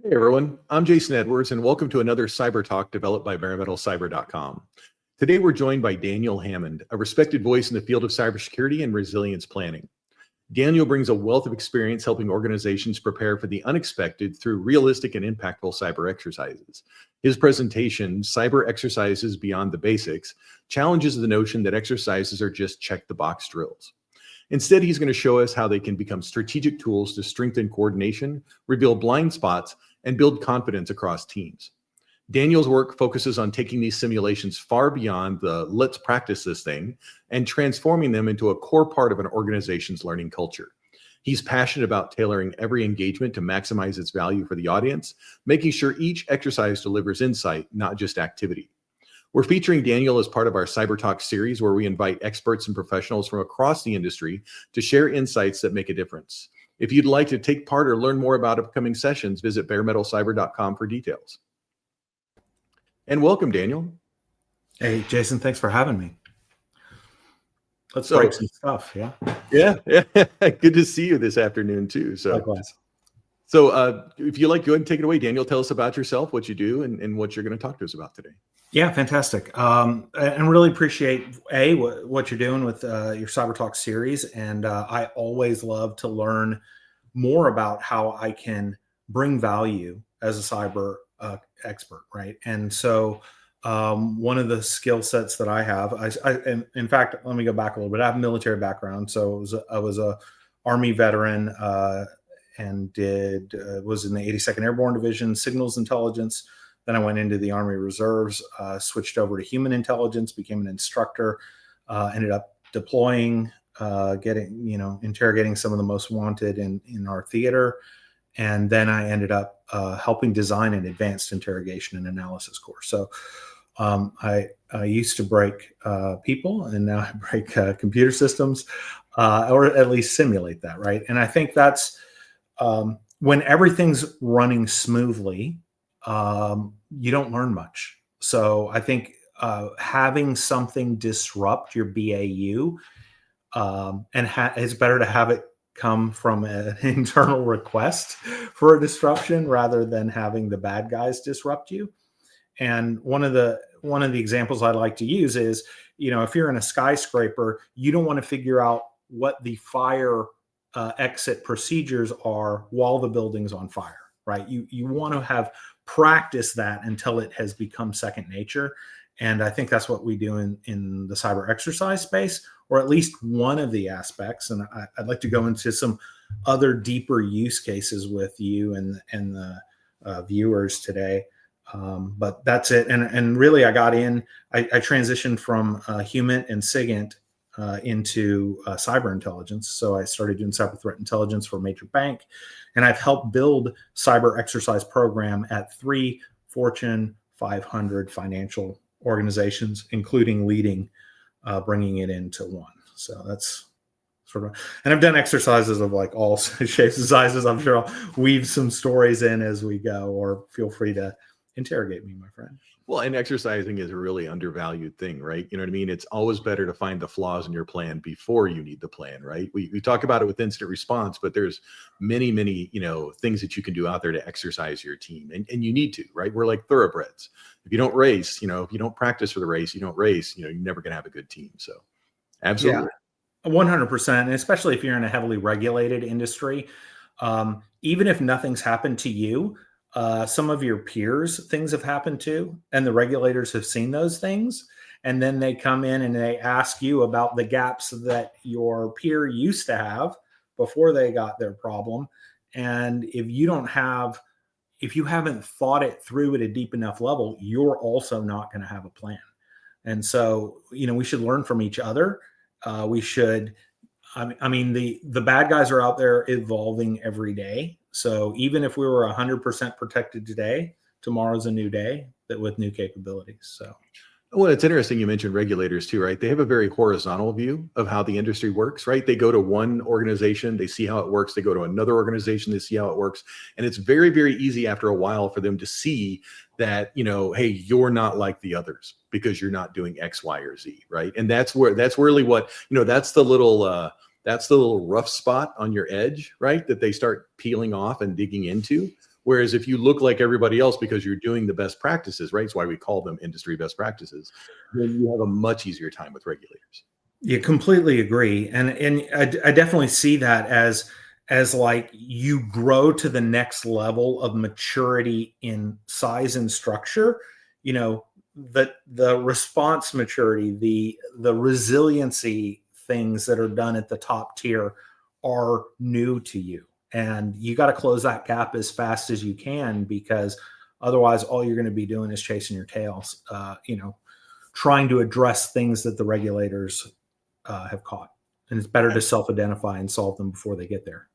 Hey everyone, I'm Jason Edwards and welcome to another Cyber Talk developed by baremetalcyber.com. Today we're joined by Daniel Hammond, a respected voice in the field of cybersecurity and resilience planning. Daniel brings a wealth of experience helping organizations prepare for the unexpected through realistic and impactful cyber exercises. His presentation, Cyber Exercises Beyond the Basics, challenges the notion that exercises are just check-the-box drills. Instead, he's going to show us how they can become strategic tools to strengthen coordination, reveal blind spots, and build confidence across teams. Daniel's work focuses on taking these simulations far beyond the let's practice this thing and transforming them into a core part of an organization's learning culture. He's passionate about tailoring every engagement to maximize its value for the audience, making sure each exercise delivers insight, not just activity. We're featuring Daniel as part of our Cyber Talk series, where we invite experts and professionals from across the industry to share insights that make a difference. If you'd like to take part or learn more about upcoming sessions, visit baremetalcyber.com for details. And welcome, Daniel. Hey, Jason, thanks for having me. Let's break some stuff, yeah? Yeah. Good to see you this afternoon, too. Likewise. So if you'd like, go ahead and take it away, Daniel. Tell us about yourself, what you do, and what you're going to talk to us about today. Yeah, fantastic. And really appreciate, what you're doing with your Cyber Talk series. And I always love to learn more about how I can bring value as a cyber expert, right? And so one of the skill sets that I have, and in fact, let me go back a little bit. I have a military background. So I was a Army veteran and was in the 82nd Airborne Division, Signals Intelligence. Then I went into the Army Reserves, switched over to human intelligence, became an instructor, ended up deploying, interrogating some of the most wanted in our theater. And then I ended up helping design an advanced interrogation and analysis course. So I used to break people, and now I break computer systems, or at least simulate that, right? And I think that's when everything's running smoothly, you don't learn much. So I think having something disrupt your BAU, it's better to have it come from an internal request for a disruption rather than having the bad guys disrupt you. And one of the examples I like to use is, if you're in a skyscraper, you don't want to figure out what the fire exit procedures are while the building's on fire, right? You want to have practice that until it has become second nature. And I think that's what we do in the cyber exercise space, or at least one of the aspects. And I'd like to go into some other deeper use cases with you and the viewers today. But that's it. And really, I transitioned from human and SIGINT into cyber intelligence. So I started doing cyber threat intelligence for a major bank, and I've helped build cyber exercise program at 3 Fortune 500 financial organizations, including leading, bringing it into one. So that's sort of, and I've done exercises of like all shapes and sizes. I'm sure I'll weave some stories in as we go, or feel free to interrogate me, my friend. Well, and exercising is a really undervalued thing, right? You know what I mean? It's always better to find the flaws in your plan before you need the plan, right? We talk about it with incident response, but there's many, things that you can do out there to exercise your team. And you need to, right? We're like thoroughbreds. If you don't race, if you don't practice for the race, you don't race, you're never going to have a good team. So absolutely. Yeah, 100%. And especially if you're in a heavily regulated industry, even if nothing's happened to you, some of your peers, things have happened to, and the regulators have seen those things. And then they come in and they ask you about the gaps that your peer used to have before they got their problem. And if you haven't thought it through at a deep enough level, you're also not going to have a plan. And so, we should learn from each other. The bad guys are out there evolving every day. So even if we were 100% protected today, tomorrow's a new day with new capabilities. So, well, it's interesting you mentioned regulators too, right? They have a very horizontal view of how the industry works, right? They go to one organization, they see how it works. They go to another organization, they see how it works. And it's very, very easy after a while for them to see that, hey, you're not like the others because you're not doing X, Y, or Z, right? And that's really what, that's the little rough spot on your edge, right? That they start peeling off and digging into Whereas if you look like everybody else because you're doing the best practices, right? It's why we call them industry best practices. Then you have a much easier time with regulators. You completely agree, and I definitely see that as like you grow to the next level of maturity in size and structure. You know, the response maturity, the resiliency things that are done at the top tier are new to you, and you got to close that gap as fast as you can, because otherwise all you're going to be doing is chasing your tails. Trying to address things that the regulators have caught, and it's better to self-identify and solve them before they get there.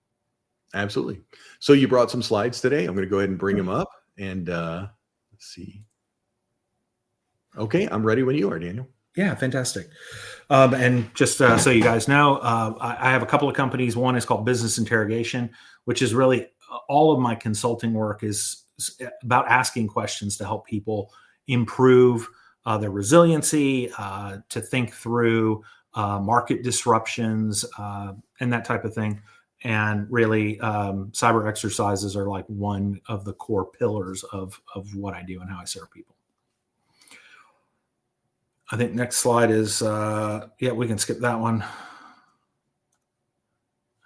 Absolutely. So you brought some slides today. I'm going to go ahead and bring them up, and let's see. Okay, I'm ready when you are, Daniel. Yeah, fantastic. And just so you guys know, I have a couple of companies. One is called Business Interrogation, which is really all of my consulting work is about asking questions to help people improve their resiliency, to think through market disruptions, and that type of thing. And really, cyber exercises are like one of the core pillars of what I do and how I serve people. I think next slide is, we can skip that one.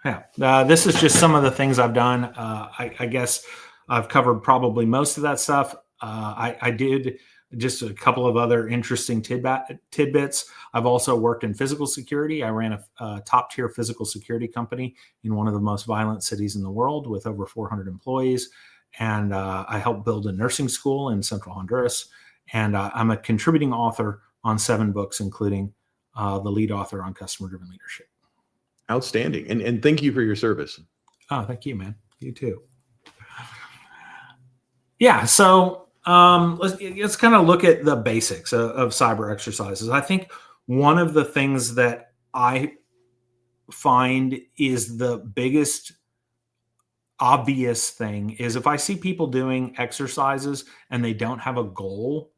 Yeah, this is just some of the things I've done. I guess I've covered probably most of that stuff. I did just a couple of other interesting tidbits. I've also worked in physical security. I ran a top tier physical security company in one of the most violent cities in the world with over 400 employees. And I helped build a nursing school in central Honduras. And I'm a contributing author on 7 books, including the lead author on customer-driven leadership. Outstanding. And thank you for your service. Oh, thank you, man. You too. Yeah. So let's kind of look at the basics of cyber exercises. I think one of the things that I find is the biggest obvious thing is if I see people doing exercises and they don't have a goal,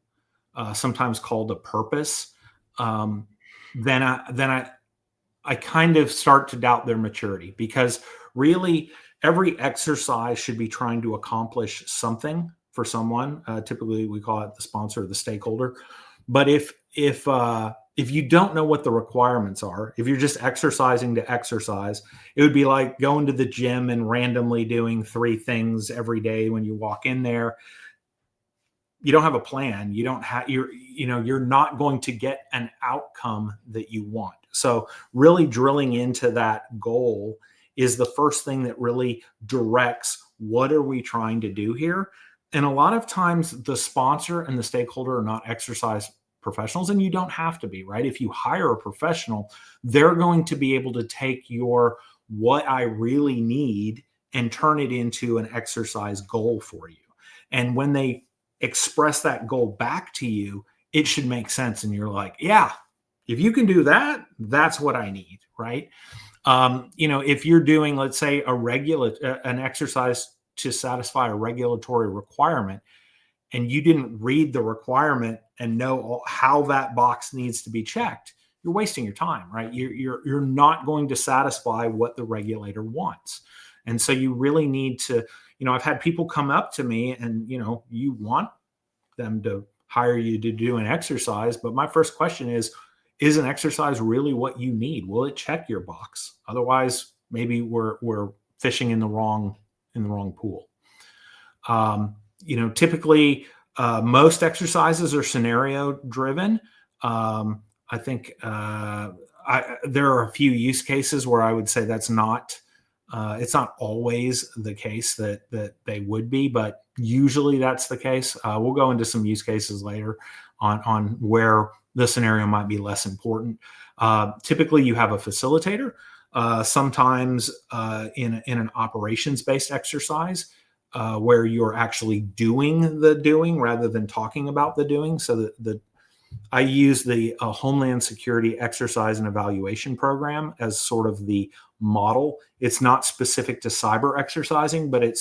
sometimes called a purpose, then I kind of start to doubt their maturity, because really every exercise should be trying to accomplish something for someone. Typically we call it the sponsor or the stakeholder. But if you don't know what the requirements are, if you're just exercising to exercise, it would be like going to the gym and randomly doing 3 things every day when you walk in there. You don't have a plan. You're not going to get an outcome that you want. So really drilling into that goal is the first thing that really directs what are we trying to do here. And a lot of times the sponsor and the stakeholder are not exercise professionals, and you don't have to be, right? If you hire a professional, they're going to be able to take your what I really need and turn it into an exercise goal for you. And when they express that goal back to you, it should make sense. And you're like, yeah, if you can do that, that's what I need, right? If you're doing, let's say, an exercise to satisfy a regulatory requirement, and you didn't read the requirement and know how that box needs to be checked, you're wasting your time, right? You're not going to satisfy what the regulator wants. And so you really need to, I've had people come up to me and, you want them to hire you to do an exercise. But my first question is an exercise really what you need? Will it check your box? Otherwise, maybe we're fishing in the wrong pool. Typically most exercises are scenario driven. I think there are a few use cases where I would say that's not, it's not always the case that they would be, but usually that's the case. We'll go into some use cases later on where the scenario might be less important. Typically you have a facilitator, sometimes in an operations-based exercise, where you're actually doing the doing rather than talking about the doing. So I use the Homeland Security Exercise and Evaluation Program as sort of the model. It's not specific to cyber exercising, but it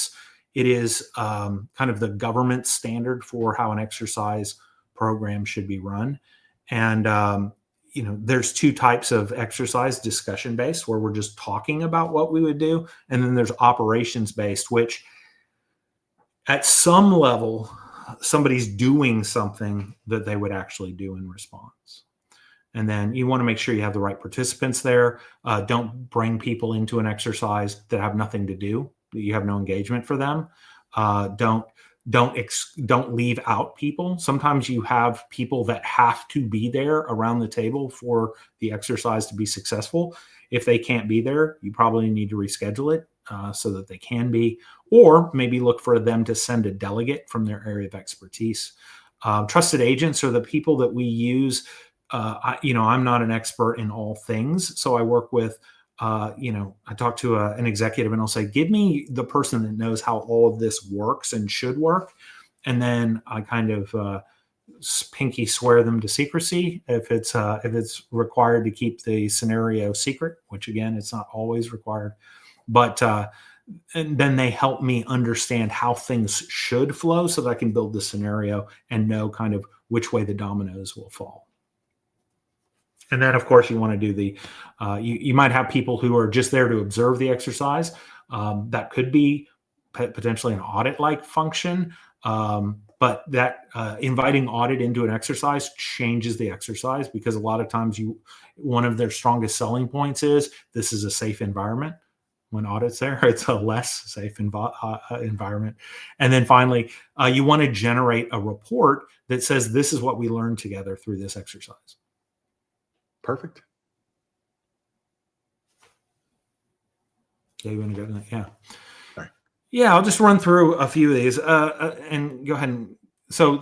is kind of the government standard for how an exercise program should be run. And there's 2 types of exercise: discussion-based, where we're just talking about what we would do, and then there's operations-based, which at some level, somebody's doing something that they would actually do in response. And then you want to make sure you have the right participants there. Don't bring people into an exercise that have nothing to do. You have no engagement for them. Don't leave out people. Sometimes you have people that have to be there around the table for the exercise to be successful. If they can't be there, you probably need to reschedule it so that they can be, or maybe look for them to send a delegate from their area of expertise. Trusted agents are the people that we use. I'm not an expert in all things, so I work with I talk to an executive and I'll say, give me the person that knows how all of this works and should work. And then I kind of pinky swear them to secrecy if it's required to keep the scenario secret, which again, it's not always required. But and then they help me understand how things should flow so that I can build the scenario and know kind of which way the dominoes will fall. And then, of course, you want to do the, you might have people who are just there to observe the exercise. That could be potentially an audit-like function, but that inviting audit into an exercise changes the exercise because a lot of times one of their strongest selling points is this is a safe environment. When audit's there, it's a less safe environment. And then finally, you want to generate a report that says this is what we learned together through this exercise. Perfect. Yeah, you want to go to that? Yeah. All right. Yeah, I'll just run through a few of these and go ahead. So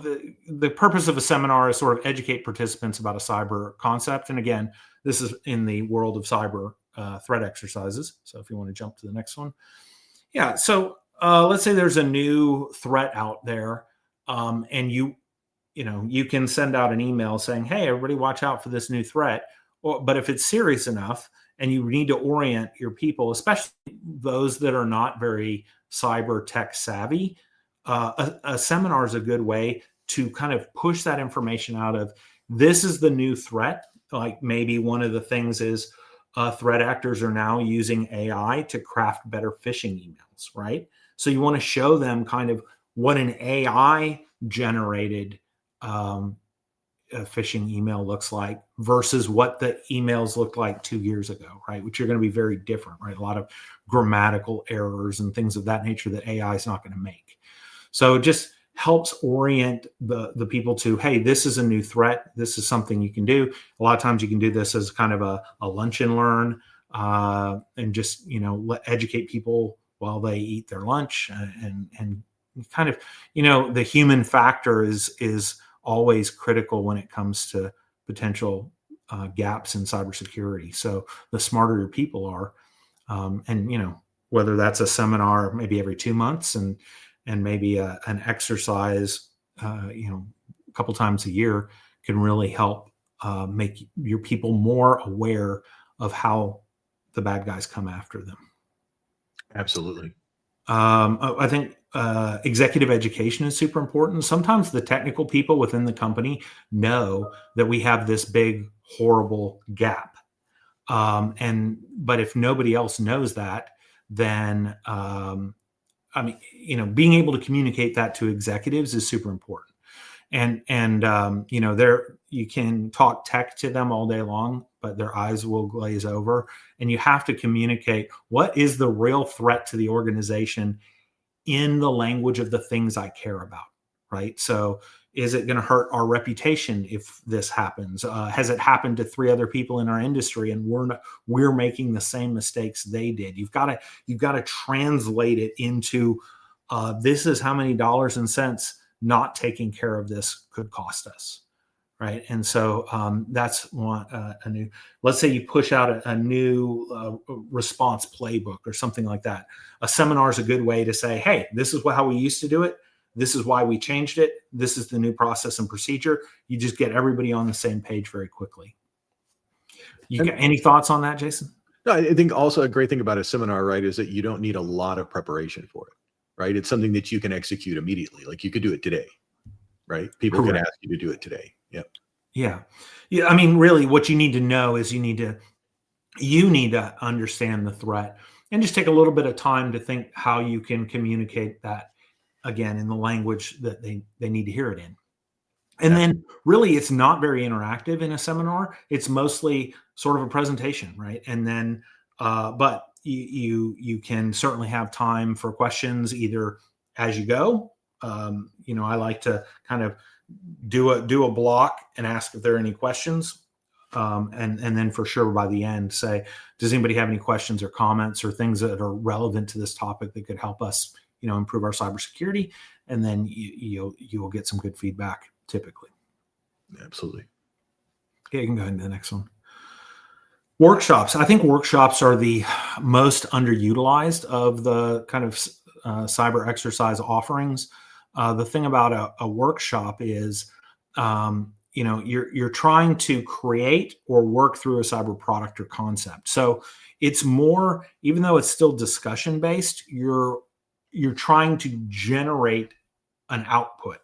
the purpose of a seminar is sort of educate participants about a cyber concept. And again, this is in the world of cyber threat exercises. So if you want to jump to the next one. Yeah. So let's say there's a new threat out there and you can send out an email saying, hey, everybody watch out for this new threat. But if it's serious enough and you need to orient your people, especially those that are not very cyber tech savvy, a seminar is a good way to kind of push that information out of this is the new threat. Like maybe one of the things is threat actors are now using AI to craft better phishing emails, right? So you want to show them kind of what an AI generated a phishing email looks like versus what the emails looked like 2 years ago, right? Which are going to be very different, right? A lot of grammatical errors and things of that nature that AI is not going to make. So it just helps orient the people to, hey, this is a new threat. This is something you can do. A lot of times you can do this as kind of a lunch and learn and just, educate people while they eat their lunch and kind of, the human factor is always critical when it comes to potential gaps in cybersecurity. So the smarter your people are, and whether that's a seminar maybe every 2 months and maybe an exercise, a couple times a year can really help make your people more aware of how the bad guys come after them. Absolutely. I think executive education is super important. Sometimes the technical people within the company know that we have this big, horrible gap. But if nobody else knows that, then, being able to communicate that to executives is super important. You can talk tech to them all day long, but their eyes will glaze over. And you have to communicate what is the real threat to the organization in the language of the things I care about, right? So is it going to hurt our reputation if this happens? Has it happened to 3 other people in our industry and we're making the same mistakes they did? You've got to translate it into this is how many dollars and cents not taking care of this could cost us, right? And so that's one a new. Let's say you push out a new response playbook or something like that. A seminar is a good way to say, hey, this is how we used to do it. This is why we changed it. This is the new process and procedure. You just get everybody on the same page very quickly. You got any thoughts on that, Jason? No, I think also a great thing about a seminar, right, is that you don't need a lot of preparation for it, right? It's something that you can execute immediately. Like you could do it today, right? People Correct. can ask you to do it today. Yep. Yeah. I mean, really what you need to know is you need to understand the threat and just take a little bit of time to think how you can communicate that again, in the language that they need to hear it in. And then really it's not very interactive in a seminar. It's mostly sort of a presentation, right? And then, but you can certainly have time for questions either as you go. I like to kind of do a block and ask if there are any questions. And then for sure by the end say, does anybody have any questions or comments or things that are relevant to this topic that could help us, improve our cybersecurity? And then you'll get some good feedback typically. Absolutely. Yeah, you can go ahead to the next one. Workshops. I think workshops are the most underutilized of the kind of cyber exercise offerings. The thing about a workshop is, you're trying to create or work through a cyber product or concept. So it's more, even though it's still discussion based, you're trying to generate an output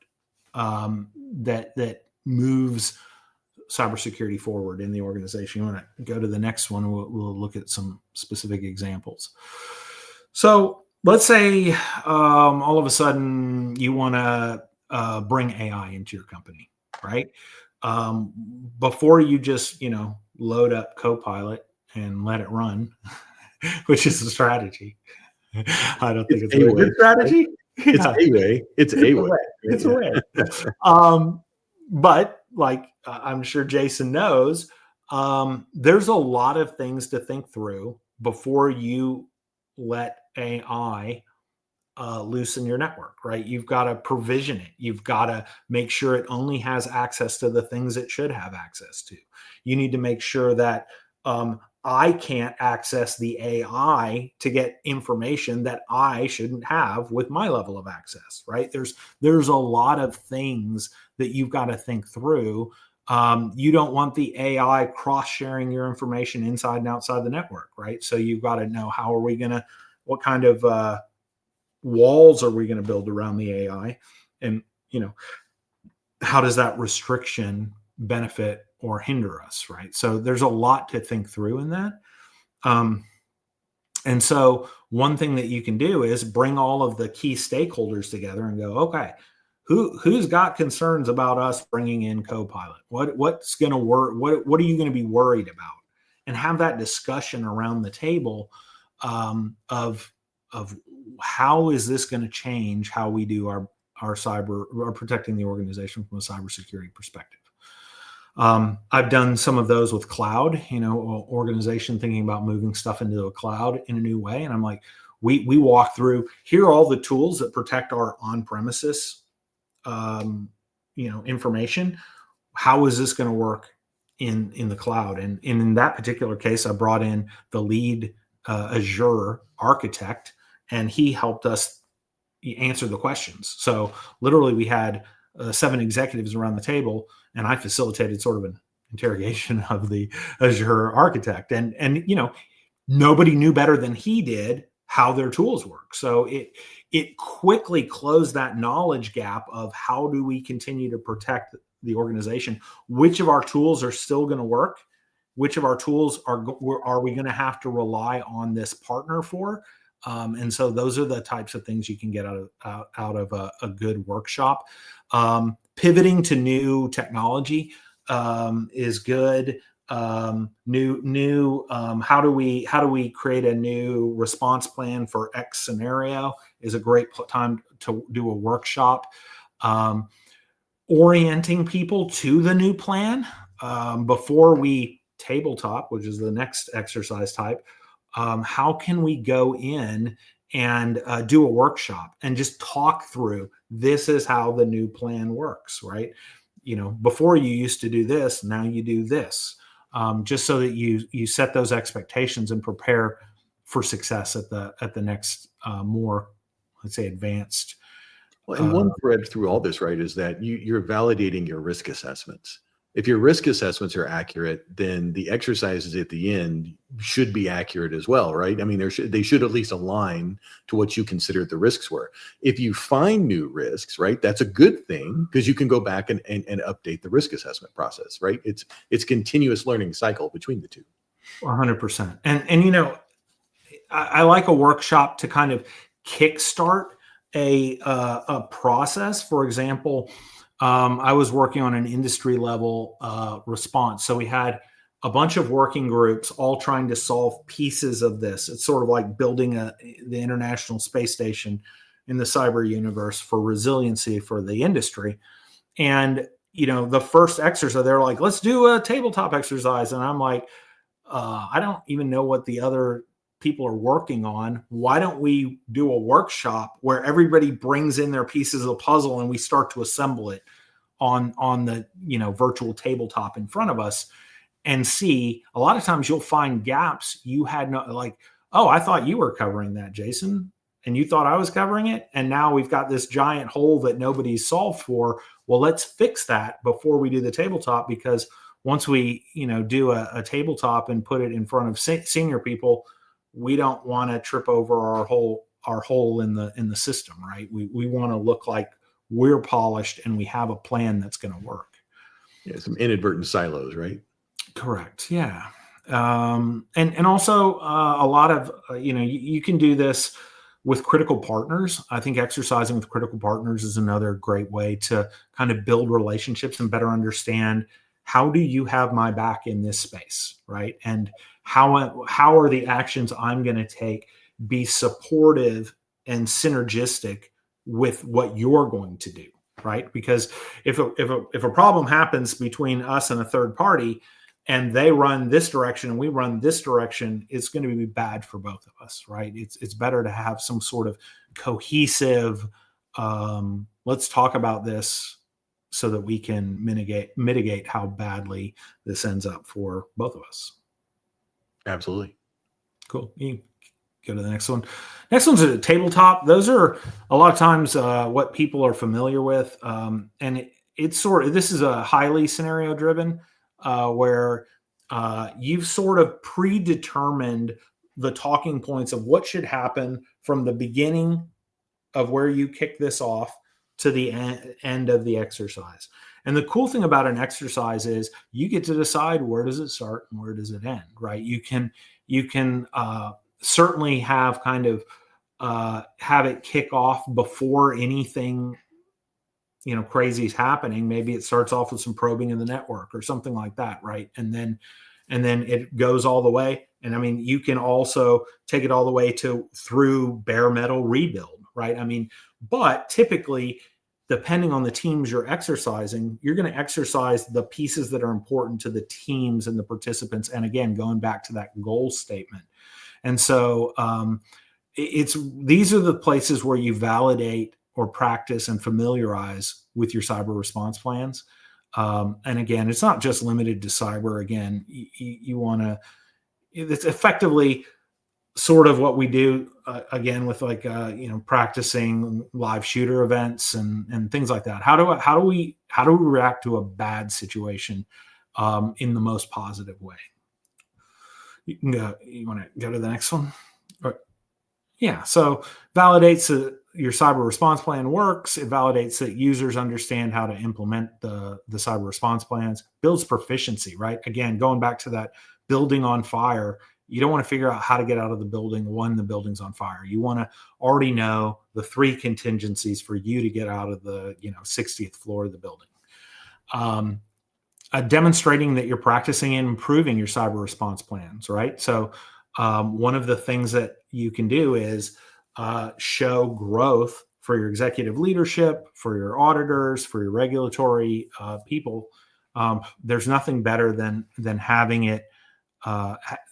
that moves cybersecurity forward in the organization. You want to go to the next one? We'll look at some specific examples. So let's say all of a sudden you want to bring AI into your company, right? Before you just load up Copilot and let it run, which is a strategy. I don't think it's a good strategy. It's a way. It's a way. It's a way. But like I'm sure Jason knows, there's a lot of things to think through before you let AI loose in your network, right? You've got to provision it. You've got to make sure it only has access to the things it should have access to. You need to make sure that I can't access the AI to get information that I shouldn't have with my level of access, right? There's a lot of things that you've got to think through. You don't want the AI cross-sharing your information inside and outside the network, right? So you've got to know what kind of walls are we going to build around the AI? And, how does that restriction benefit or hinder us, right? So there's a lot to think through in that. And so one thing that you can do is bring all of the key stakeholders together and go, okay, who's got concerns about us bringing in Copilot? What's going to work? What are you going to be worried about? And have that discussion around the table of how is this going to change how we do our cyber or protecting the organization from a cybersecurity perspective. I've done some of those with cloud, organization thinking about moving stuff into a cloud in a new way. And I'm like, we walk through, here are all the tools that protect our on-premises, information. How is this going to work in the cloud? And in that particular case, I brought in the lead Azure architect, and he helped us answer the questions. So literally we had 7 executives around the table, and I facilitated sort of an interrogation of the Azure architect. And nobody knew better than he did how their tools work. So it quickly closed that knowledge gap of how do we continue to protect the organization? Which of our tools are still going to work? Which of our tools are we going to have to rely on this partner for? And so those are the types of things you can get out of a good workshop. Pivoting to new technology is good. How do we create a new response plan for X scenario is a great time to do a workshop. Orienting people to the new plan before we tabletop, which is the next exercise type. How can we go in and do a workshop and just talk through, this is how the new plan works, right? Before you used to do this, now you do this, just so that you set those expectations and prepare for success at the next more, let's say, advanced. Well, and one thread through all this, right, is that you're validating your risk assessments. If your risk assessments are accurate, then the exercises at the end should be accurate as well, right? I mean, they should at least align to what you considered the risks were. If you find new risks, right, that's a good thing because you can go back and update the risk assessment process, right? It's continuous learning cycle between the two. 100%. And I like a workshop to kind of kickstart a process. For example, I was working on an industry level response. So we had a bunch of working groups all trying to solve pieces of this. It's sort of like building the International Space Station in the cyber universe for resiliency for the industry. And, the first exercise, they're like, let's do a tabletop exercise. And I'm like, I don't even know what the other people are working on. Why don't we do a workshop where everybody brings in their pieces of the puzzle and we start to assemble it on the, virtual tabletop in front of us, and see, a lot of times you'll find gaps you had no, like, oh, I thought you were covering that, Jason, and you thought I was covering it. And now we've got this giant hole that nobody's solved for. Well, let's fix that before we do the tabletop, because once we, do a tabletop and put it in front of senior people, we don't want to trip over our hole in the system, right? We want to look like we're polished and we have a plan that's going to work. Yeah, some inadvertent silos, right? Correct. Yeah. And also a lot of, you can do this with critical partners. I think exercising with critical partners is another great way to kind of build relationships and better understand, how do you have my back in this space, right? And how are the actions I'm going to take be supportive and synergistic with what you're going to do, right? Because if a problem happens between us and a third party, and they run this direction and we run this direction, it's going to be bad for both of us, right? It's better to have some sort of cohesive, let's talk about this so that we can mitigate how badly this ends up for both of us. Absolutely. Cool. You go to the next one. Next one's a tabletop. Those are a lot of times what people are familiar with. And it's this is a highly scenario driven, where you've sort of predetermined the talking points of what should happen from the beginning of where you kick this off to the end of the exercise. And the cool thing about an exercise is you get to decide, where does it start and where does it end, right? You can certainly have kind of have it kick off before anything crazy is happening. Maybe it starts off with some probing in the network or something like that, right? And then it goes all the way. And I mean, you can also take it all the way through bare metal rebuild, right? I mean, but typically, depending on the teams you're exercising, you're going to exercise the pieces that are important to the teams and the participants. And again, going back to that goal statement. And so these are the places where you validate or practice and familiarize with your cyber response plans. And again, it's not just limited to cyber. Again, you want to, it's effectively sort of what we do again with practicing live shooter events and things like that. How do we react to a bad situation in the most positive way? You want to go to the next one? Yeah. So validates that your cyber response plan works. It validates that users understand how to implement the cyber response plans, builds proficiency, right? Again, going back to that building on fire, you don't want to figure out how to get out of the building when the building's on fire. You want to already know the 3 contingencies for you to get out of the 60th floor of the building. Demonstrating that you're practicing and improving your cyber response plans, right? So one of the things that you can do is show growth for your executive leadership, for your auditors, for your regulatory people. There's nothing better than having it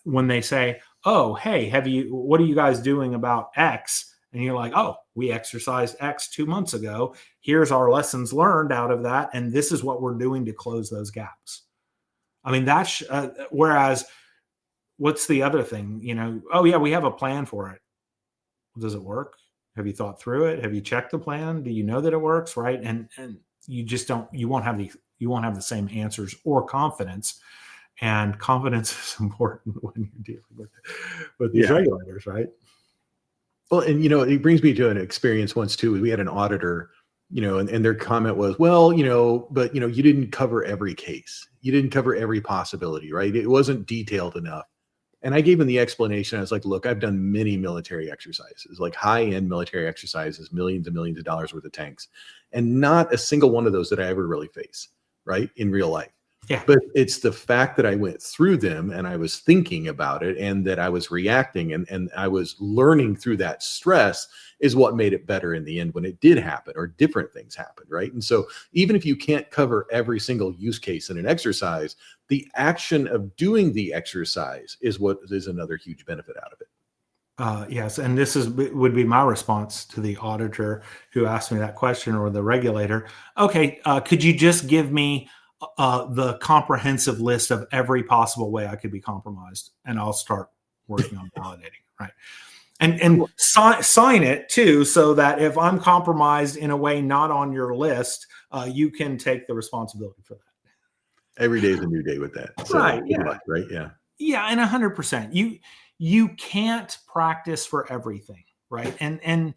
when they say, "Oh, hey, what are you guys doing about X?" And you're like, "Oh, we exercised X 2 months ago. Here's our lessons learned out of that, and this is what we're doing to close those gaps." I mean, that's whereas. What's the other thing? Oh yeah, we have a plan for it. Does it work? Have you thought through it? Have you checked the plan? Do you know that it works? Right. And you just you won't have the same answers or confidence. And confidence is important when you're dealing with these regulators, right? Well, and it brings me to an experience once too. We had an auditor, and their comment was, well, but you didn't cover every case. You didn't cover every possibility, right? It wasn't detailed enough. And I gave him the explanation. I was like, look, I've done many military exercises, like high-end military exercises, millions and millions of dollars worth of tanks, and not a single one of those that I ever really face, right, in real life. Yeah. But it's the fact that I went through them and I was thinking about it and that I was reacting and I was learning through that stress is what made it better in the end when it did happen or different things happened, right? And so even if you can't cover every single use case in an exercise, the action of doing the exercise is what is another huge benefit out of it. Yes, and would be my response to the auditor who asked me that question, or the regulator. Okay, could you just give me the comprehensive list of every possible way I could be compromised, and I'll start working on validating, right? And sign it too, so that if I'm compromised in a way not on your list, you can take the responsibility for that. Every day is a new day with that. So, right? Yeah. luck, right? Yeah. Yeah, and 100%. You can't practice for everything, right? And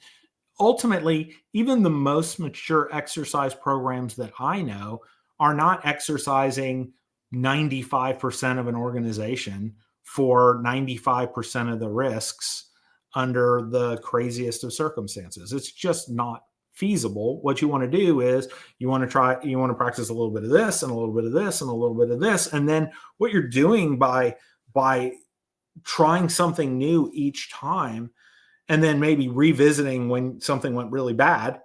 ultimately, even the most mature exercise programs that I know are not exercising 95% of an organization for 95% of the risks under the craziest of circumstances. It's just not feasible. What you want to do is you want to practice a little bit of this and a little bit of this and a little bit of this. And then what you're doing by trying something new each time, and then maybe revisiting when something went really bad,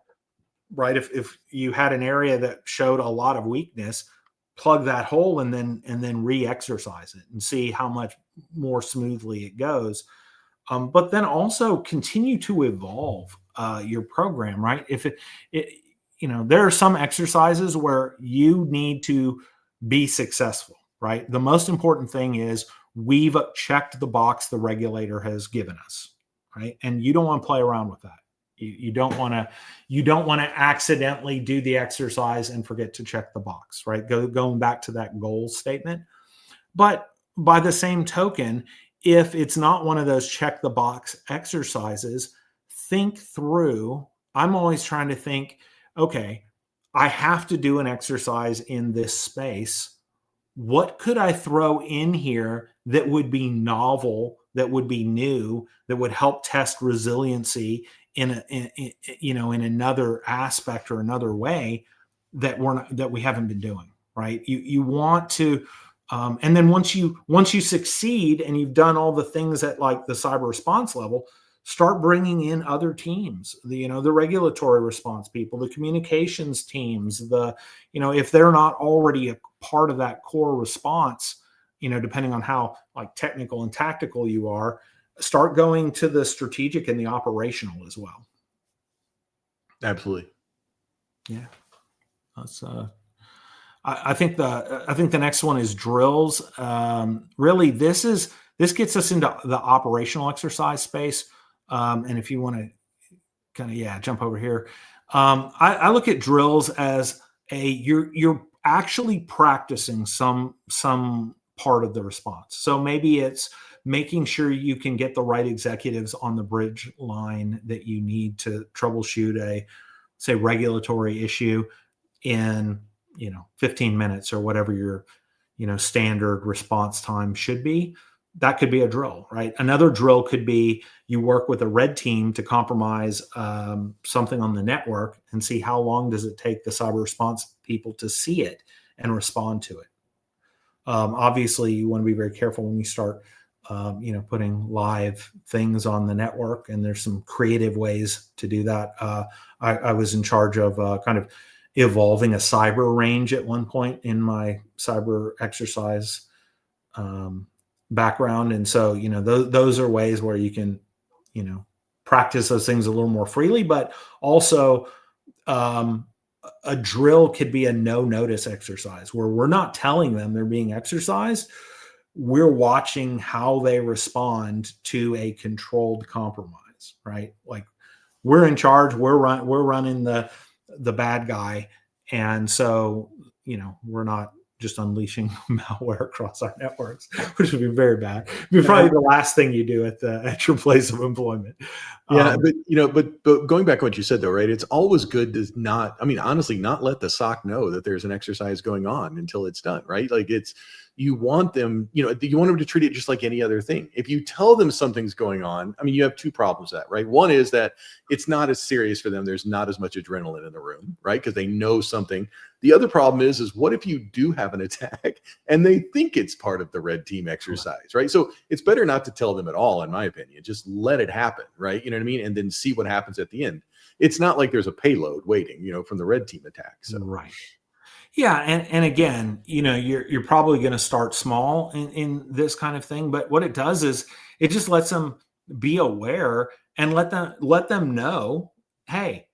right? If you had an area that showed a lot of weakness, plug that hole and then re-exercise it and see how much more smoothly it goes. But then also continue to evolve your program, right? If there are some exercises where you need to be successful, right? The most important thing is we've checked the box the regulator has given us, right? And you don't want to play around with that. You don't want to accidentally do the exercise and forget to check the box, right? Going back to that goal statement. But by the same token, if it's not one of those check the box exercises, think through. I'm always trying to think, okay, I have to do an exercise in this space. What could I throw in here that would be novel, that would be new, that would help test resiliency in another aspect or another way that we haven't been doing, right? You want to, and then once you succeed and you've done all the things at like the cyber response level, start bringing in other teams, the regulatory response people, the communications teams, if they're not already a part of that core response, depending on how like technical and tactical you are, start going to the strategic and the operational as well. Absolutely. Yeah. That's I think the next one is drills. Really, this gets us into the operational exercise space. And if you want to kind of jump over here, I look at drills as you're actually practicing some part of the response. So maybe it's making sure you can get the right executives on the bridge line that you need to troubleshoot a, say, regulatory issue in 15 minutes or whatever your standard response time should be. That could be a drill, right? Another drill could be you work with a red team to compromise something on the network and see how long does it take the cyber response people to see it and respond to it. Obviously, you want to be very careful when you start putting live things on the network, and there's some creative ways to do that. I was in charge of kind of evolving a cyber range at one point in my cyber exercise background. And so, those are ways where you can, practice those things a little more freely, but also a drill could be a no notice exercise where we're not telling them they're being exercised. We're watching how they respond to a controlled compromise, right? Like we're in charge, we're running the bad guy. And so, we're not just unleashing malware across our networks, which would be very bad. It'd be probably the last thing you do at your place of employment. Yeah, but going back to what you said though, right? It's always good to honestly not let the SOC know that there's an exercise going on until it's done, right? Like you want them, you want them to treat it just like any other thing. If you tell them something's going on, I mean, you have two problems with that, right? One is that it's not as serious for them. There's not as much adrenaline in the room, right? Because they know something. The other problem is what if you do have an attack and they think it's part of the red team exercise, right? So it's better not to tell them at all, in my opinion. Just let it happen, right? You know what I mean? And then see what happens at the end. It's not like there's a payload waiting, from the red team attack. So. Right. Yeah, and again, you're probably going to start small in this kind of thing, but what it does is it just lets them be aware and let them know, hey,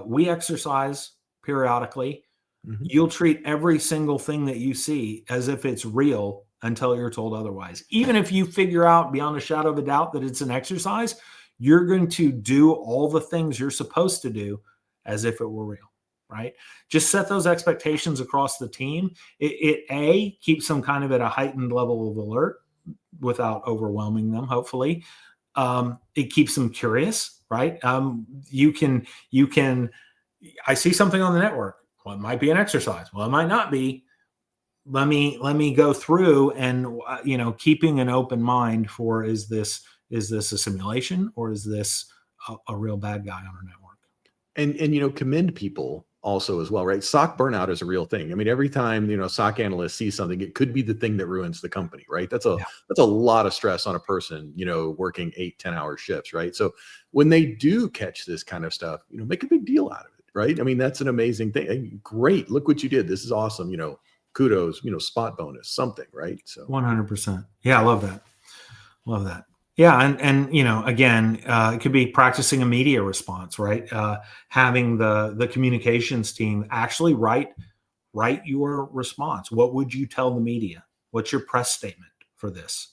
we exercise periodically. Mm-hmm. You'll treat every single thing that you see as if it's real until you're told otherwise. Even if you figure out beyond a shadow of a doubt that it's an exercise, you're going to do all the things you're supposed to do as if it were real. Right? Just set those expectations across the team. It keeps them kind of at a heightened level of alert without overwhelming them, hopefully. It keeps them curious, right? You can, I see something on the network. Well, it might be an exercise. Well, it might not be. Let me go through and, keeping an open mind for, is this a simulation or is this a real bad guy on our network? And commend people also as well, right? SOC burnout is a real thing. I mean, every time, SOC analysts see something, it could be the thing that ruins the company, right? That's a lot of stress on a person, working 8-10 hour shifts, right? So when they do catch this kind of stuff, make a big deal out of it, right? I mean, that's an amazing thing. Hey, great. Look what you did. This is awesome. Kudos, spot bonus, something, right? So 100%. Yeah. I love that. Love that. Yeah. And again, it could be practicing a media response, right? Having the communications team actually write your response. What would you tell the media? What's your press statement for this?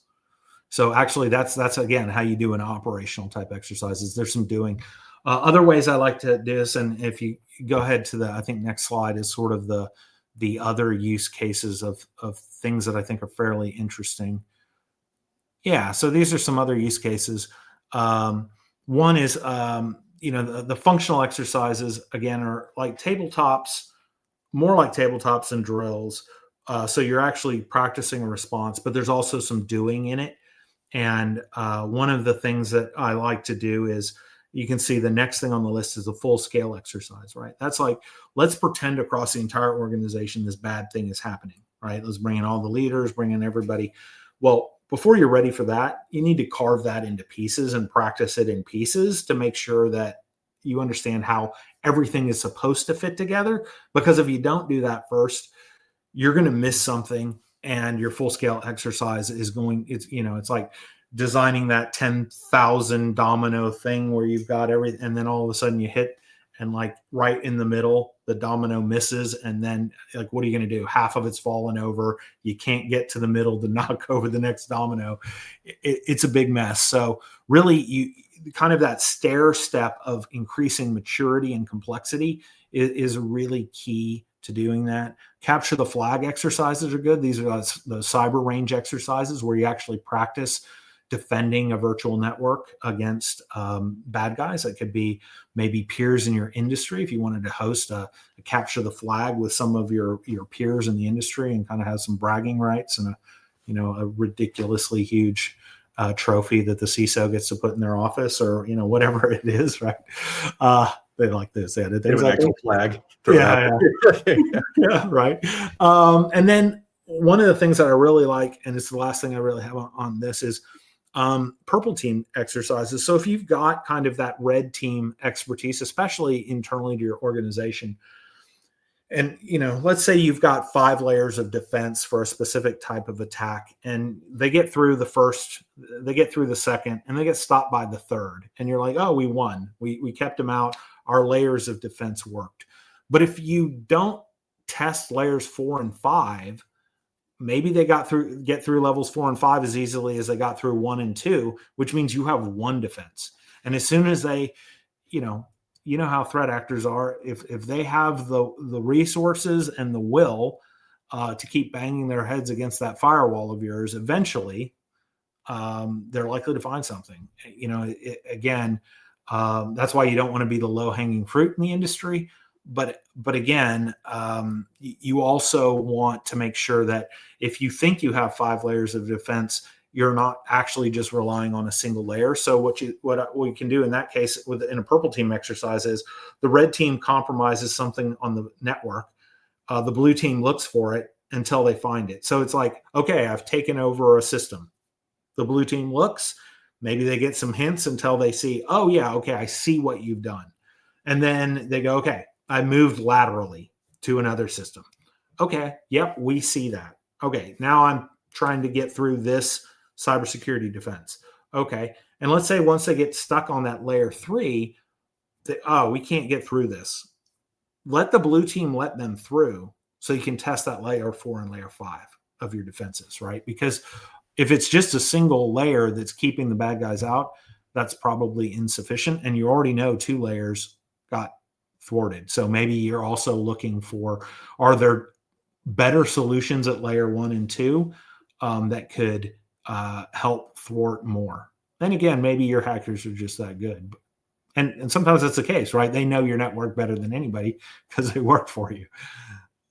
So actually that's again, how you do an operational type exercises. There's some doing other ways I like to do this. And if you go ahead to I think next slide is sort of the other use cases of things that I think are fairly interesting. Yeah, so these are some other use cases. One is, the functional exercises, again, are like tabletops, more like tabletops and drills. So you're actually practicing a response, but there's also some doing in it. And one of the things that I like to do is, you can see the next thing on the list is a full scale exercise, right? That's like, let's pretend across the entire organization this bad thing is happening, right? Let's bring in all the leaders, bring in everybody. Well, before you're ready for that, you need to carve that into pieces and practice it in pieces to make sure that you understand how everything is supposed to fit together. Because if you don't do that first, you're going to miss something, and your full scale exercise is it's like designing that 10,000 domino thing where you've got everything, and then all of a sudden you hit, and like right in the middle, the domino misses. And then like, what are you going to do? Half of it's fallen over. You can't get to the middle to knock over the next domino. It's a big mess. So really, you kind of that stair step of increasing maturity and complexity is really key to doing that. Capture the flag exercises are good. These are the cyber range exercises where you actually practice defending a virtual network against bad guys. That could be maybe peers in your industry. If you wanted to host a capture the flag with some of your peers in the industry and kind of have some bragging rights and a ridiculously huge trophy that the CISO gets to put in their office, or whatever it is, right? They like this. They had an actual flag. Yeah. Yeah, right. And then one of the things that I really like, and it's the last thing I really have on this, is purple team exercises. So if you've got kind of that red team expertise, especially internally to your organization, and let's say you've got 5 layers of defense for a specific type of attack, and they get through the first, they get through the second, and they get stopped by the third, and you're like, oh, we won. We kept them out. Our layers of defense worked. But if you don't test layers 4 and 5, maybe they get through levels 4 and 5 as easily as they got through 1 and 2, which means you have 1 defense. And as soon as they, you know how threat actors are, if they have the resources and the will to keep banging their heads against that firewall of yours, eventually they're likely to find something. Again, that's why you don't want to be the low-hanging fruit in the industry. but again, you also want to make sure that if you think you have 5 layers of defense, you're not actually just relying on a single layer. So what we can do in that case in a purple team exercise is the red team compromises something on the network. The blue team looks for it until they find it. So it's like, okay, I've taken over a system. The blue team looks, maybe they get some hints until they see, oh yeah, okay, I see what you've done. And then they go, okay, I moved laterally to another system. Okay, yep, we see that. Okay, now I'm trying to get through this cybersecurity defense. Okay, and let's say once they get stuck on that layer 3, we can't get through this. Let the blue team let them through so you can test that layer 4 and layer 5 of your defenses, right? Because if it's just a single layer that's keeping the bad guys out, that's probably insufficient. And you already know 2 layers got thwarted. So maybe you're also looking for, are there better solutions at layer 1 and 2 that could help thwart more? Then again, maybe your hackers are just that good. And sometimes that's the case, right? They know your network better than anybody because they work for you.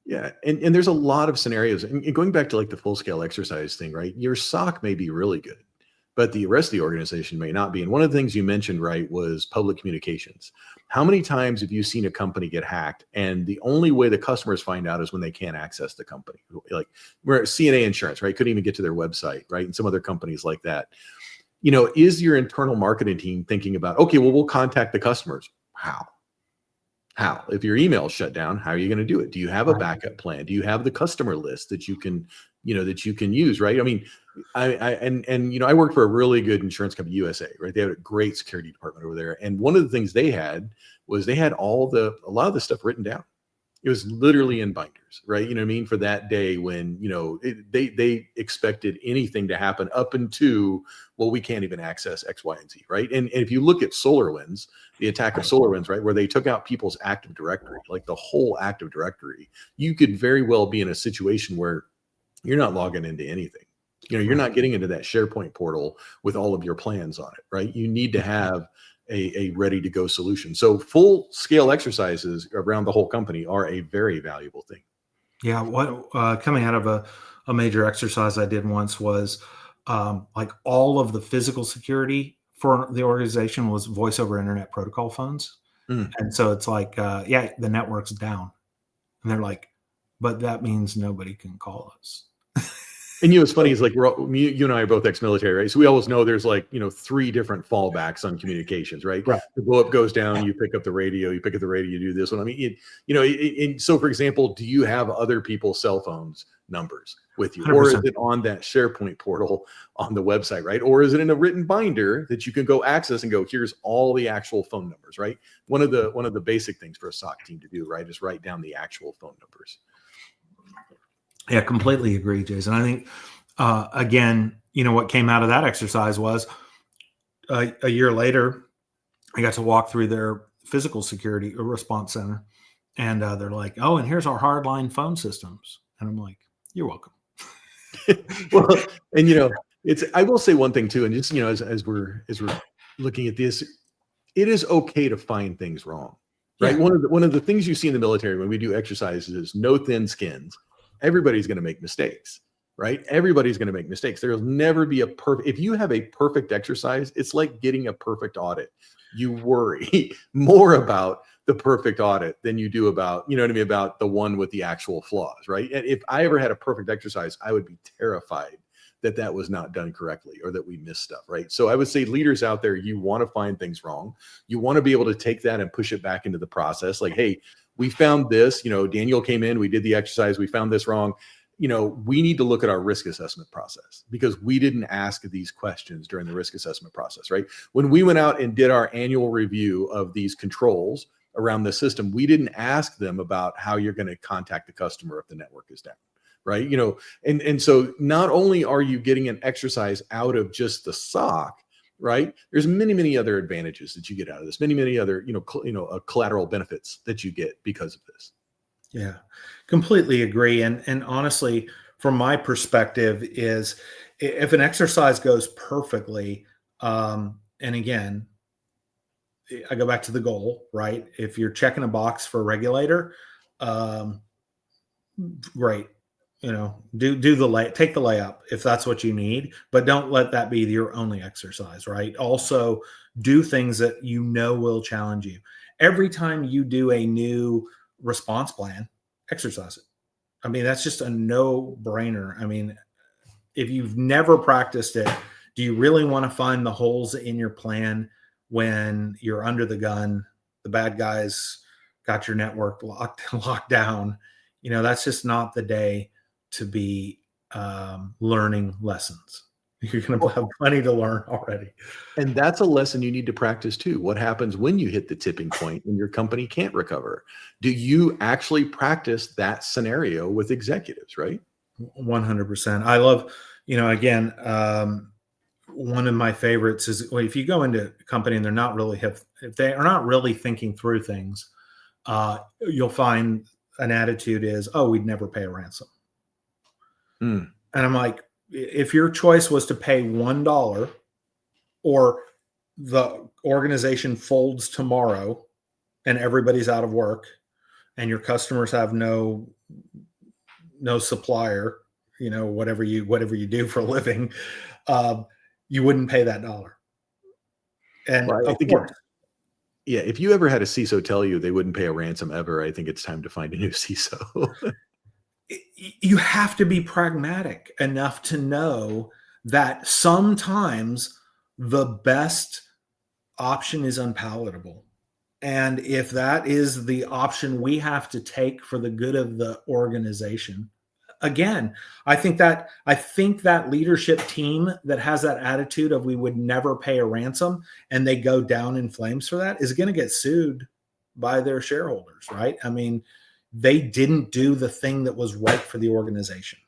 Yeah. And there's a lot of scenarios. And going back to like the full scale exercise thing, right? Your SOC may be really good, but the rest of the organization may not be. And one of the things you mentioned, right, was public communications. How many times have you seen a company get hacked and the only way the customers find out is when they can't access the company? Like we're CNA Insurance, right? Couldn't even get to their website, right? And some other companies like that. Is your internal marketing team thinking about, okay, well, we'll contact the customers. How? If your email is shut down, how are you going to do it? Do you have a backup plan? Do you have the customer list that you can use, right? I mean, I worked for a really good insurance company, USA, right? They had a great security department over there. And one of the things they had was they had a lot of the stuff written down. It was literally in binders, right? You know what I mean? For that day when, they expected anything to happen up into, well, we can't even access X, Y, and Z, right? And if you look at SolarWinds, the attack of SolarWinds, right, where they took out people's Active Directory, like the whole Active Directory, you could very well be in a situation where you're not logging into anything. You're not getting into that SharePoint portal with all of your plans on it, right? You need to have a ready to go solution. So full scale exercises around the whole company are a very valuable thing. Yeah. What coming out of a major exercise I did once was like all of the physical security for the organization was voice over internet protocol phones. And so it's like, the network's down. And they're like, but that means nobody can call us. And what's funny is like you and I are both ex-military, right? So we always know there's 3 different fallbacks on communications, right? Right. The blow up goes down, you pick up the radio, you do this one. I mean, so for example, do you have other people's cell phones numbers with you, 100%. Or is it on that SharePoint portal on the website, right? Or is it in a written binder that you can go access and go, here's all the actual phone numbers, right? One of the basic things for a SOC team to do, right, is write down the actual phone numbers. Yeah, completely agree, Jason. I think, again, what came out of that exercise was a year later, I got to walk through their physical security response center. And they're like, oh, and here's our hardline phone systems. And I'm like, you're welcome. Well, and I will say one thing too, and just as we're looking at this, it is okay to find things wrong, right? Yeah. One of the things you see in the military when we do exercises is no thin skins. Everybody's going to make mistakes, right? Everybody's going to make mistakes. There'll never be if you have a perfect exercise, it's like getting a perfect audit. You worry more about the perfect audit than you do about, about the one with the actual flaws, right? And if I ever had a perfect exercise, I would be terrified that was not done correctly or that we missed stuff, right? So I would say leaders out there, you want to find things wrong. You want to be able to take that and push it back into the process. Like, hey, we found this, Daniel came in, we did the exercise, we found this wrong. We need to look at our risk assessment process because we didn't ask these questions during the risk assessment process, right? When we went out and did our annual review of these controls around the system, we didn't ask them about how you're going to contact the customer if the network is down, right? And so not only are you getting an exercise out of just the SOC, right? There's many other advantages that you get out of this, many other, collateral benefits that you get because of this. Yeah, completely agree. And honestly, from my perspective is if an exercise goes perfectly, and again, I go back to the goal, right? If you're checking a box for a regulator, great. Take the layup if that's what you need, but don't let that be your only exercise, right? Also do things that will challenge you. Every time you do a new response plan, exercise it. I mean, that's just a no-brainer. I mean, if you've never practiced it, do you really want to find the holes in your plan when you're under the gun, the bad guys got your network locked down? That's just not the day to be learning lessons. You're going to have plenty to learn already. And that's a lesson you need to practice too. What happens when you hit the tipping point and your company can't recover? Do you actually practice that scenario with executives, right? 100%. I love, again, one of my favorites is if you go into a company and if they are not really thinking through things, you'll find an attitude is, oh, we'd never pay a ransom. And I'm like, if your choice was to pay $1 or the organization folds tomorrow and everybody's out of work and your customers have no supplier, whatever you do for a living, you wouldn't pay that dollar. And well, of course, if you ever had a CISO tell you they wouldn't pay a ransom ever, I think it's time to find a new CISO. You have to be pragmatic enough to know that sometimes the best option is unpalatable. And if that is the option we have to take for the good of the organization, again, I think that leadership team that has that attitude of we would never pay a ransom and they go down in flames for that is going to get sued by their shareholders, right? I mean, they didn't do the thing that was right for the organization.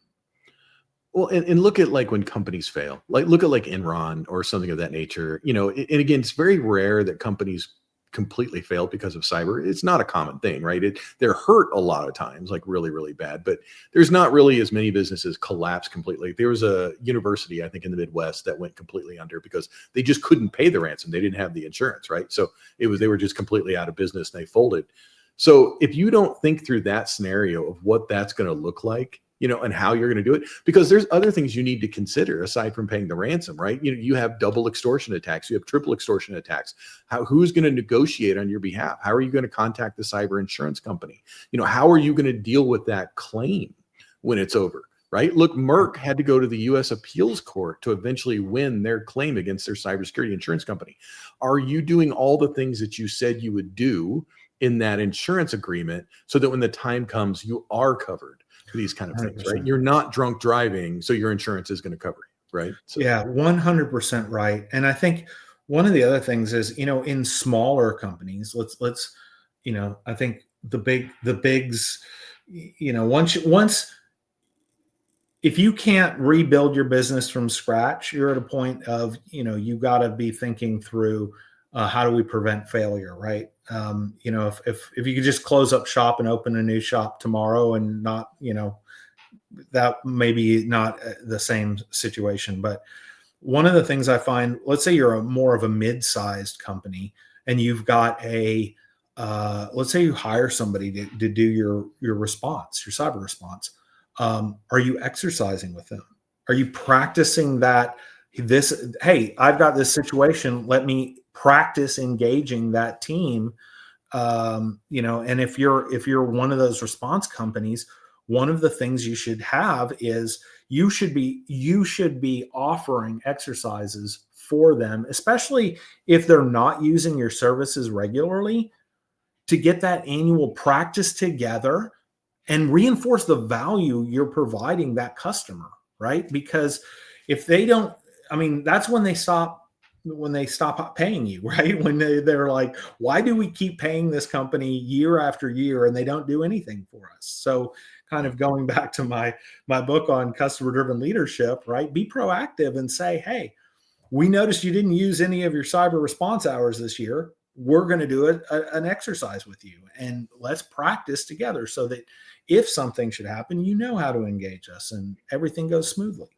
Well, and look at like when companies fail, look at like Enron or something of that nature, and again, it's very rare that companies completely fail because of cyber. It's not a common thing, right? They're hurt a lot of times, like really, really bad, but there's not really as many businesses collapse completely. There was a university, I think in the Midwest, that went completely under because they just couldn't pay the ransom. They didn't have the insurance, right? So they were just completely out of business and they folded. So if you don't think through that scenario of what that's going to look like, and how you're going to do it, because there's other things you need to consider aside from paying the ransom, right? You have double extortion attacks, you have triple extortion attacks. Who's going to negotiate on your behalf? How are you going to contact the cyber insurance company? How are you going to deal with that claim when it's over? Right? Look, Merck had to go to the U.S. appeals court to eventually win their claim against their cybersecurity insurance company. Are you doing all the things that you said you would do in that insurance agreement so that when the time comes, you are covered for these kind of 100%. Things, right? You're not drunk driving, so your insurance is going to cover you, right? So. Yeah, 100% right. And I think one of the other things is, in smaller companies, let's, I think the bigs, once if you can't rebuild your business from scratch, you're at a point of, you got to be thinking through how do we prevent failure, right? If you could just close up shop and open a new shop tomorrow and not, that may be not the same situation. But one of the things I find, let's say you're more of a mid-sized company and you've got let's say you hire somebody to do your response, your cyber response. Are you exercising with them? Are you practicing hey, I've got this situation. Let me practice engaging that team. And if you're one of those response companies, one of the things you should have is you should be offering exercises for them, especially if they're not using your services regularly, to get that annual practice together and reinforce the value you're providing that customer, right? Because if they don't, that's when they stop paying you, right? When they're like, why do we keep paying this company year after year and they don't do anything for us? So kind of going back to my book on customer driven leadership, right? Be proactive and say, hey, we noticed you didn't use any of your cyber response hours this year. We're going to do an exercise with you and let's practice together so that if something should happen, how to engage us and everything goes smoothly.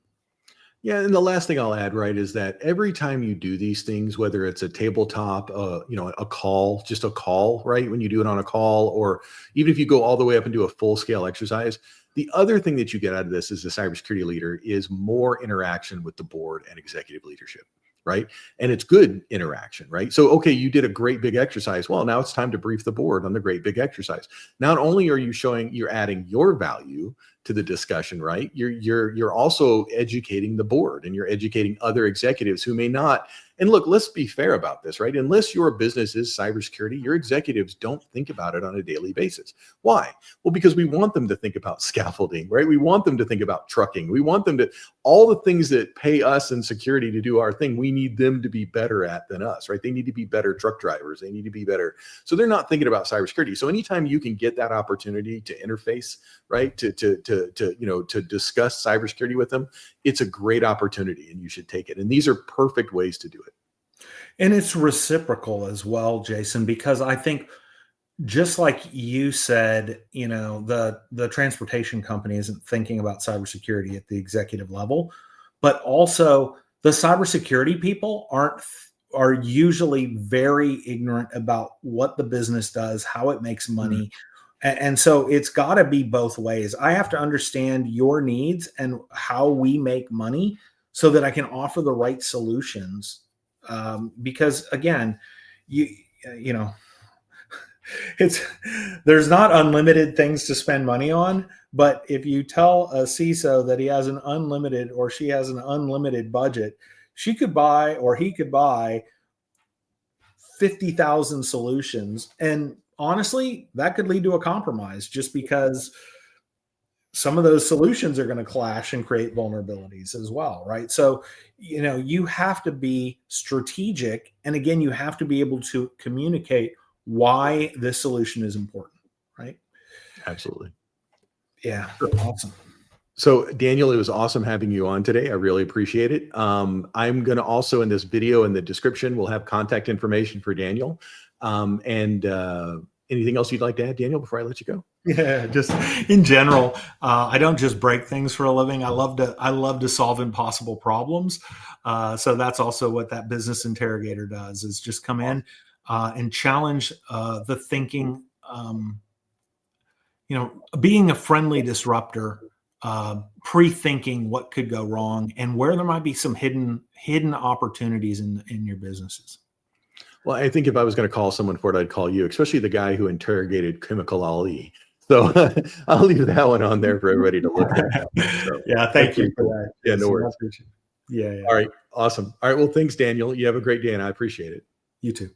Yeah, and the last thing I'll add, right, is that every time you do these things, whether it's a tabletop, a call, just a call, right, when you do it on a call, or even if you go all the way up and do a full scale exercise, the other thing that you get out of this as a cybersecurity leader is more interaction with the board and executive leadership, right? And it's good interaction, right? So, okay, you did a great big exercise. Well, now it's time to brief the board on the great big exercise. Not only are you showing you're adding your value to the discussion, right? You're also educating the board, and you're educating other executives who may not. And look, let's be fair about this, right? Unless your business is cybersecurity, your executives don't think about it on a daily basis. Why? Well, because we want them to think about scaffolding, right? We want them to think about trucking. We want them to, all the things that pay us in security to do our thing, we need them to be better at than us, right? They need to be better truck drivers. They need to be better. So they're not thinking about cybersecurity. So anytime you can get that opportunity to interface, right, to discuss cybersecurity with them, it's a great opportunity, and you should take it. And these are perfect ways to do it. And it's reciprocal as well, Jason, because I think just like you said, the transportation company isn't thinking about cybersecurity at the executive level, but also the cybersecurity people are usually very ignorant about what the business does, how it makes money. And so it's got to be both ways. I have to understand your needs and how we make money so that I can offer the right solutions. Because again, there's not unlimited things to spend money on, but if you tell a CISO that he has an unlimited or she has an unlimited budget, she could buy or he could buy 50,000 solutions. And honestly, that could lead to a compromise just because some of those solutions are going to clash and create vulnerabilities as well, right? So, you have to be strategic. And again, you have to be able to communicate why this solution is important, right? Absolutely. Yeah. Sure. Awesome. So Daniel, it was awesome having you on today. I really appreciate it. I'm going to also, in this video, in the description, we'll have contact information for Daniel. And anything else you'd like to add, Daniel, before I let you go? Yeah, just in general, I don't just break things for a living. I love to solve impossible problems. So that's also what that business interrogator does, is just come in and challenge the thinking. Being a friendly disruptor, pre-thinking what could go wrong and where there might be some hidden opportunities in your businesses. Well, I think if I was going to call someone for it, I'd call you, especially the guy who interrogated Chemical Ali. So I'll leave that one on there for everybody to look at. So, yeah, thank you for that. Yeah, no worries. Yeah. All right, awesome. All right, well, thanks, Daniel. You have a great day, and I appreciate it. You too.